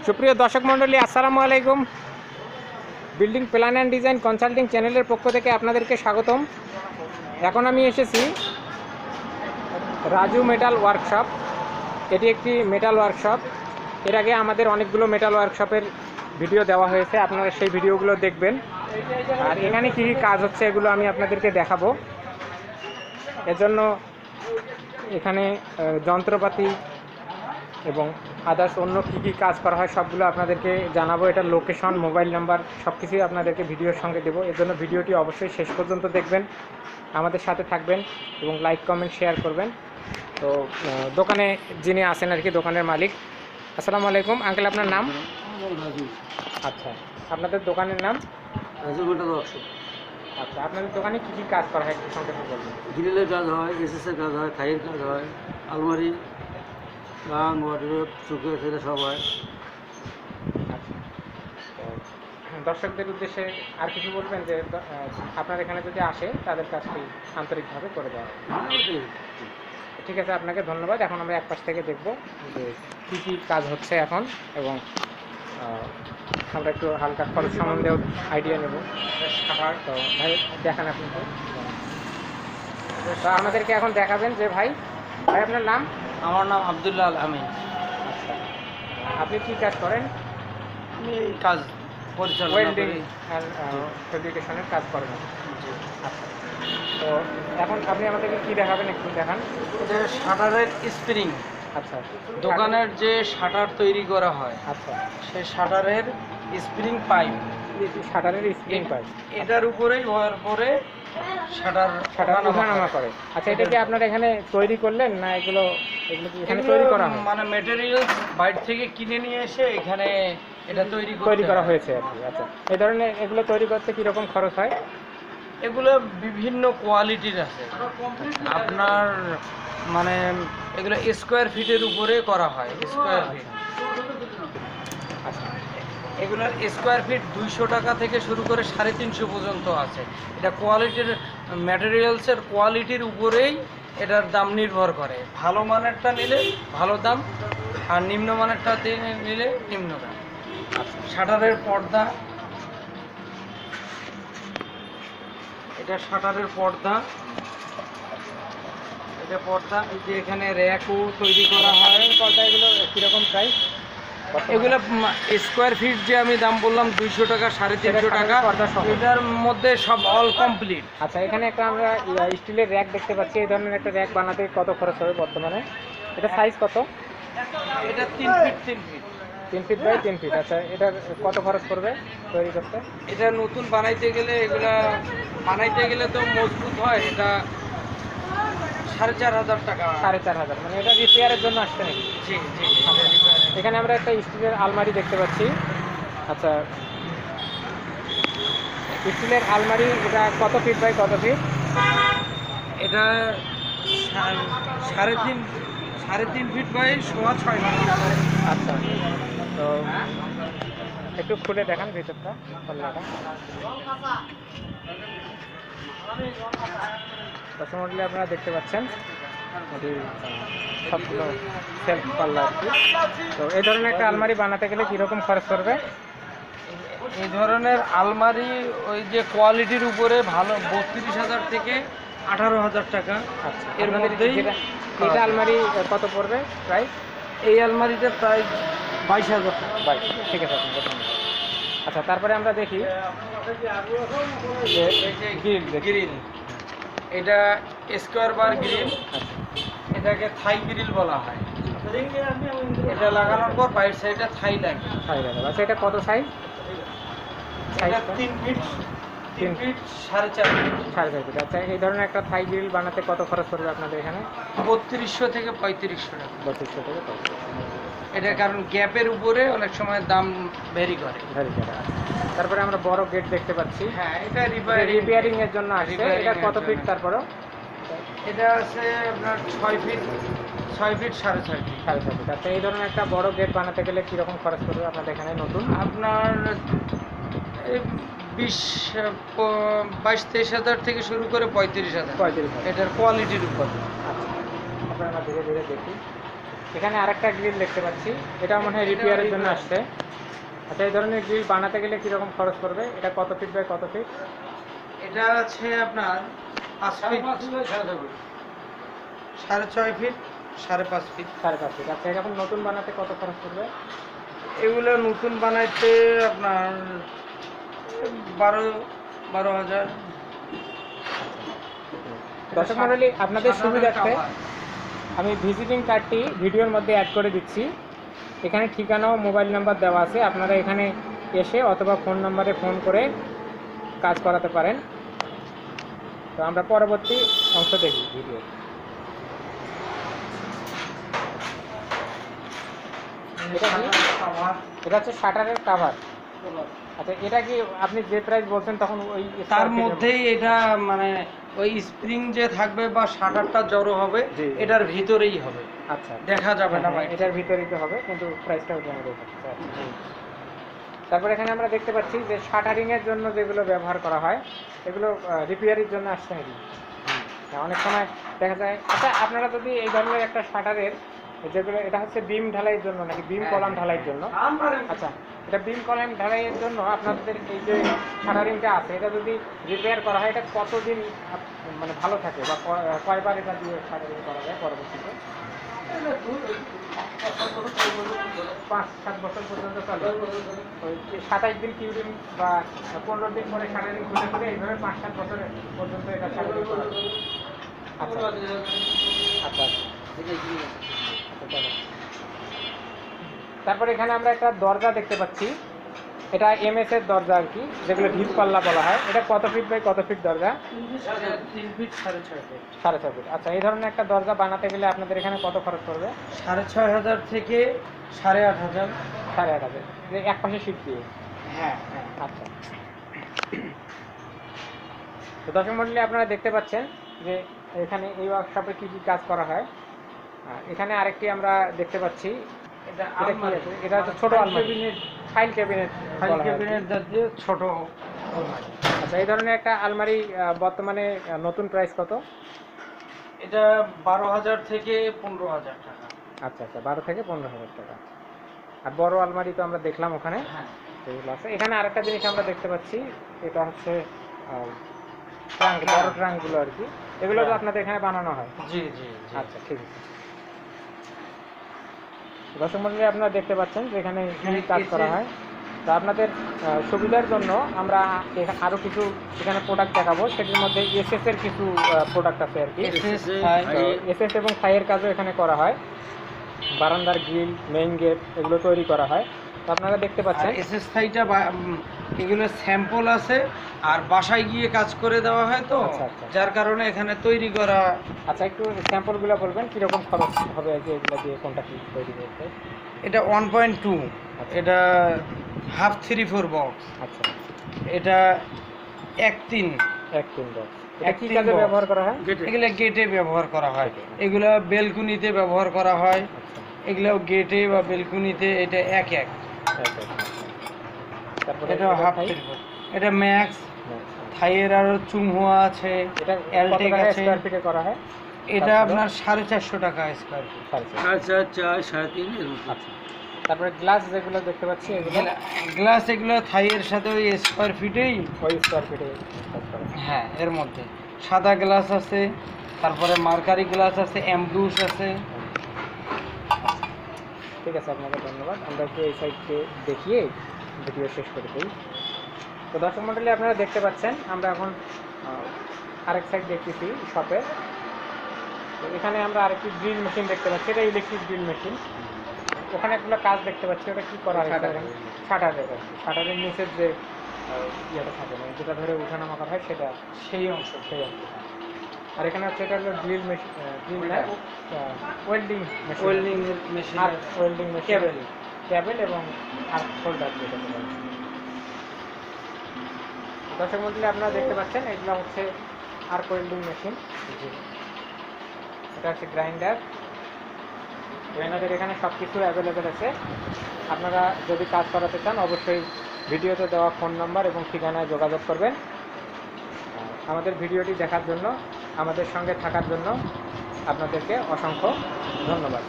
সুপ্রিয় দর্শক মণ্ডলী, আসসালামু আলাইকুম। Building plan and design consulting চ্যানেলের পক্ষ থেকে আপনাদেরকে স্বাগতম। এখন আমি এসেছি রাজু মেটাল ওয়ার্কশপ। এটি একটি মেটাল ওয়ার্কশপ। এর আগে আমাদের অনেকগুলো মেটাল ওয়ার্কশপের ভিডিও দেওয়া হয়েছে, আপনারা সেই ভিডিওগুলো দেখবেন। আর এখানে কী কী কাজ হচ্ছে এগুলো আমি আপনাদেরকে দেখাবো। এজন্য এখানে যন্ত্রপাতি এবং আদার্স অন্য কী কী কাজ করা হয় সবগুলো আপনাদেরকে জানাবো। এটার লোকেশন, মোবাইল নাম্বার সব কিছুই আপনাদেরকে ভিডিওর সঙ্গে দেবো। এর জন্য ভিডিওটি অবশ্যই শেষ পর্যন্ত দেখবেন, আমাদের সাথে থাকবেন এবং লাইক কমেন্ট শেয়ার করবেন। তো দোকানে যিনি আছেন আর কি, দোকানের মালিক। আসসালামু আলাইকুম আঙ্কেল, আপনার নাম? আচ্ছা, আপনাদের দোকানের নাম? Raju metal workshop. আচ্ছা, আপনাদের দোকানে কী কী কাজ করা হয় একটু সংক্ষেপে বলবেন। গ্রিলের কাজ হয়, এসএসের কাজ হয়, থাইয়ের কাজ হয়, আলমারি, গান, ওয়ার্ডরোব, চোখের ফেলে সব হয়। আচ্ছা, তো দর্শকদের উদ্দেশ্যে আর কিছু বলবেন যে আপনার এখানে যদি আসে তাদের কাজটি আন্তরিকভাবে করে দেওয়া হয়। ঠিক আছে, আপনাকে ধন্যবাদ। এখন আমরা এক পাশ থেকে দেখব যে কী কী কাজ হচ্ছে এখন, এবং আমরা একটু হালকা খরচ সম্বন্ধেও আইডিয়া নেব। তো ভাই দেখান আপনি। তো আমাদেরকে এখন দেখাবেন যে ভাই আপনার নাম? আমার নাম আব্দুল্লাহ আল আমিন। আচ্ছা, আপনি কী কাজ করেন? আমি এই কাজ পরিচালনা ওয়েল্ডিং করি। অ্যান্ড ফেব্রিকেশনের কাজ করেন। আচ্ছা, তো এখন আপনি আমাদেরকে কী দেখাবেন একটু দেখান। এটা শাটারের স্প্রিং। আচ্ছা, দোকানের যে শাটার তৈরি করা হয়, আচ্ছা, সেই শাটারের স্প্রিং পাইপ, শাটারের স্প্রিং পাইপ এটার উপরেই হওয়ার পরে শাটার ওঠানামা করে। আচ্ছা, এটা কি আপনারা এখানে তৈরি করলেন না এগুলো কি এখানে তৈরি করা হয়? মানে মেটেরিয়ালস বাইরে থেকে কিনে নিয়ে এসে এখানে এটা তৈরি করা হয়েছে আর কি। আচ্ছা, এই ধরনের এগুলো তৈরি করতে কীরকম খরচ হয়? এগুলো বিভিন্ন কোয়ালিটির আছে। আপনার মানে এগুলো স্কোয়ার ফিটের উপরে করা হয়। স্কোয়ার ফিট, আচ্ছা, এগুলোর স্কোয়ার ফিট 200 টাকা থেকে শুরু করে 350 পর্যন্ত আছে। এটা কোয়ালিটির, ম্যাটেরিয়ালসের কোয়ালিটির উপরেই এটার দাম নির্ভর করে। ভালো মানেরটা নিলে ভালো দাম, আর নিম্নমানেরটা নিলে নিম্ন দাম। শাটারের পর্দা, এটা শাটারের পর্দা, এটা পর্দা। এই যে এখানে র্যাকও তৈরি করা হয়। পর্দা এগুলো কীরকম প্রাইস? এগুলো স্কোয়ার ফিট যে আমি দাম বললাম 200 টাকা, 350 টাকা, এটার মধ্যে সব অল কমপ্লিট। আচ্ছা, এখানে একটা আমরা স্টিলের র্যাক দেখতে পাচ্ছি। এই ধরনের একটা র্যাক বানাতে কত খরচ হবে বর্তমানে? এটা সাইজ কত? এটা 3 feet 3 feet 3 feet by 3 feet. আচ্ছা, এটার কত খরচ পড়বে তৈরি করতে? এটা নতুন বানাইতে গেলে, এগুলা বানাইতে গেলে তো মজবুত হয়। এটা 4,500 টাকা। 4,500, মানে এটা রিপেয়ারের জন্য আসছে নাকি? জি জি। এখানে আমরা একটা স্টিলের আলমারি দেখতে পাচ্ছি। আচ্ছা, স্টিলের আলমারি এটা কত ফিট বাই কত ফিট? এটা 3.5 ফিট বাই 6.5 ফিট। আচ্ছা, তো একটু খুলে দেখান ভিতরটা, পাল্লাটা। দর্শক মণ্ডলী, আপনারা দেখতে পাচ্ছেন এটি সবগুলো সেলফ পাল্লা আর কি। তো এই ধরনের একটা আলমারি বানাতে গেলে কীরকম খরচ পড়বে? এই ধরনের আলমারি ওই যে কোয়ালিটির উপরে ভালো 32,000 থেকে 18,000 টাকা। আচ্ছা, এর মধ্যেই এটা আলমারি কত পড়বে প্রাইস? এই আলমারিটার প্রাইস 22,000 টাকা। ঠিক আছে, আপনাকে ধন্যবাদ। আচ্ছা, তারপরে আমরা দেখি যে গ্রিল, এটা স্কোয়ার বার গ্রিল, এটাকে থাই গ্রিল বলা হয়। এটা লাগানোর পর বাইরের সাইডে থাই লাগে। আচ্ছা, এটা কত সাইজ? এটা 3 ফিট 3 ফিট 4.5 ফিট। 4.5 ফিট। আচ্ছা, এই ধরনের একটা থাই গ্রিল বানাতে কত খরচ পড়বে আপনাদের এখানে? 3200 থেকে 3500 টাকা। 3200 থেকে 3500। এটা কারণ গ্যাপের উপরে অনেক সময় দাম ভ্যারি করে। তারপরে আমরা বড় গেট দেখতে পাচ্ছি। হ্যাঁ, এটা রিপেয়ারিং এর জন্য আসছে। এটা কত ফিট? তারপরেও এটা আছে আপনার 6 ফিট 6.5 ফিট। 6.5 ফিট। আচ্ছা, এই ধরনের একটা বড় গেট বানাতে গেলে কীরকম খরচ পড়বে আপনাদের এখানে নতুন? আপনার 22-23 হাজার থেকে শুরু করে 35,000। 35,000 এটার কোয়ালিটির উপর। আচ্ছা, আপনারা ধীরে ধীরে দেখি। এখানে আরেকটা গ্রিল দেখতে পাচ্ছি, এটা মনে হয় রিপেয়ারের জন্য আসছে। আচ্ছা, এই ধরনের গ্রিল বানাতে গেলে কীরকম খরচ পড়বে? এটা কত ফিট বাই কত ফিট? এটা আছে আপনার 5 ফিট, 6.5 ফিট, 5.5 ফিট। 5.5 ফিট। আচ্ছা, এরকম নতুন বানাতে কত খরচ পড়বে? এগুলো নতুন বানাইতে আপনার 12,000। দর্শক মণ্ডলী, আপনাদের সুবিধার্থে আমি ভিজিটিং কার্ডটি ভিডিওর মধ্যে অ্যাড করে দিচ্ছি। এখানে ঠিকানা ও মোবাইল নাম্বার দেওয়া আছে, আপনারা এখানে এসে অথবা ফোন নাম্বারে ফোন করে কাজ করাতে পারেন। তো আমরা পরবর্তী অংশ দেখি ভিডিও। এটা হচ্ছে শাটারের কাভার। আচ্ছা, এটা কি আপনি যে প্রাইস বলছেন তখন ওই তার মধ্যেই এটা মানে ওই স্প্রিং যে থাকবে বা শাটারটা জড়ো হবে এটার ভিতরেই হবে। আচ্ছা, দেখা যাবে না ভাই, এটার ভিতরেই তো হবে, কিন্তু প্রাইসটা ওটা আমাদের থাকছে। তারপর এখানে আমরা দেখতে পাচ্ছি যে শাটারিং এর জন্য যেগুলো ব্যবহার করা হয় এগুলো রিপেয়ারের জন্য আসছে নাকি? অনেক সময় দেখা যায়। আচ্ছা, আপনারা যদি এই ধরনের একটা শাটারের যেগুলো, এটা হচ্ছে বিম ঢালাইয়ের জন্য নাকি বিম কলাম ঢালাইয়ের জন্য? আচ্ছা, এটা বিম কলাম ঢালাইয়ের জন্য আপনাদের এই যে শাটারিংটা আছে, এটা যদি রিপেয়ার করা হয় এটা কতদিন মানে ভালো থাকে, বা কয়বার এটা দিয়ে শাটারিং করা যায় পরবর্তীতে? 5-7 বছর পর্যন্ত চলে। ওই 27 দিন কিউরিং বা 15 দিন পরে শাটারিং খুলে খুলে এইভাবে 5-7 বছর পর্যন্ত এটা শাটারিং করা যায়। আচ্ছা আচ্ছা, তারপরে এখানে আমরা একটা দরজা দেখতে পাচ্ছি, এটা এমএস এর দরজা আর কি, যেগুলো ঢিল পাল্লা বলা হয়। এটা কত ফিট বাই কত ফিট দরজা? 3 ফিট 6.5 ফিট। 6.5 ফিট। আচ্ছা, এই ধরনের একটা দরজা বানাতে গেলে আপনাদের এখানে কত খরচ পড়বে? 6,500 থেকে 8,500। 8,500 যে এক পাশে শীট দিয়ে? হ্যাঁ। আচ্ছা, তো দর্শক মণ্ডলী, আপনারা দেখতে পাচ্ছেন যে এখানে এই ওয়ার্কশপে কী কী কাজ করা হয়। এখানে আরেকটি আমরা দেখতে পাচ্ছি, এটা কি আছে? এটা হচ্ছে ছোট আলমারি, ফাইল ক্যাবিনেট দিয়ে ছোট আলমারি। আচ্ছা, এই ধরনের একটা আলমারি বর্তমানে নতুন প্রাইস কত? এটা 12,000 থেকে 15,000 টাকা। আচ্ছা আচ্ছা, 12 থেকে 15,000 টাকা। আর বড় আলমারি তো আমরা দেখলাম ওখানে, হ্যাঁ, সেগুলো আছে। এখানে আরেকটা জিনিস আমরা দেখতে পাচ্ছি, এটা হচ্ছে ট্রাঙ্ক, বড় ট্রাঙ্কগুলো আর কি, এগুলো তো আপনাদের এখানে বানানো হয়? জি জি। আচ্ছা, ঠিক আছে। দর্শক মণ্ডলী, আপনারা দেখতে পাচ্ছেন যে এখানে কি কাজ করা হয়। তো আপনাদের সুবিধার জন্য আমরা আরও কিছু এখানে প্রোডাক্ট দেখাবো, সেটির মধ্যে এসএস এর কিছু প্রোডাক্ট আছে আর কি। এসএস এবং থাইয়ের কাজও এখানে করা হয়, বারান্দার গ্রিল, মেইন গেট এগুলো তৈরি করা হয়। তো আপনারা দেখতে পাচ্ছেন এসএস থাইটা এগুলো স্যাম্পল আছে আর বাসায় গিয়ে কাজ করে দেওয়া হয়, তো যার কারণে এখানে তৈরি করা। আচ্ছা, একটু স্যাম্পলগুলো বলবেন কীরকম খরচ হবে আর কি, এগুলো দিয়ে কোনটা কি তৈরি করতে? এটা 1.2, এটা হাফ 3/4 বক্স। আচ্ছা, এটা 1.3 বক্স। এটা কি কাজে ব্যবহার করা হয়? এগুলো গেটে ব্যবহার করা হয়, এগুলো বেলকুনিতে ব্যবহার করা হয়, এগুলো গেটে বা বেলকুনিতে। এটা এক। তারপরে এটা হাফ 3/4, এটা ম্যাক্স। থাইয়ের আরো চুমহুয়া আছে, এটা এলটেক আছে। স্কয়ার ফিটে করা হয়? এটা আপনার 450 টাকা স্কয়ার ফিট। 3.5 আচ্ছা, তারপরে গ্লাস যেগুলো দেখতে পাচ্ছি, এগুলো গ্লাস, এগুলো থাইয়ের সাথে ওই স্কয়ার ফিটেই, ওই স্কয়ার ফিটে কাজ করা। হ্যাঁ, এর মধ্যে সাদা গ্লাস আছে, তারপরে মার্কারি গ্লাস আছে, এমব্রুশ আছে। ঠিক আছে, আপনাকে ধন্যবাদ। আমরা একটু এই সাইডকে দেখিয়ে ভিডিও শেষ করে দিই। তো দর্শক মণ্ডলী, আপনারা দেখতে পাচ্ছেন আমরা এখন আরেক সাইড দেখতেছি শপে। তো এখানে আমরা আরেকটি ড্রিল মেশিন দেখতে পাচ্ছি, এটা ইলেকট্রিক ড্রিল মেশিন। ওখানে একটা কাজ দেখতে পাচ্ছি, ওটা কি করা হয়? শাটারের নিচের যে ইয়েটা থাকে, মানে যেটা ধরে উঠানামা করা হয়, সেটা সেই অংশ। আর এখানে হচ্ছে এটা হলো drill machine, welding machine, cable এবং আর্ক হোল্ডার যেটা বলা হয়। দর্শক মণ্ডলী, আপনারা দেখতে পাচ্ছেন এগুলো হচ্ছে আর্ক ওয়েল্ডিং মেশিন। এটা হচ্ছে গ্রাইন্ডার। এনাদের এখানে সব কিছু অ্যাভেলেবেল আছে। আপনারা যদি কাজ করাতে চান অবশ্যই ভিডিওতে দেওয়া ফোন নাম্বার এবং ঠিকানায় যোগাযোগ করবেন। আমাদের ভিডিওটি দেখার জন্য, আমাদের সঙ্গে থাকার জন্য আপনাদেরকে অসংখ্য ধন্যবাদ।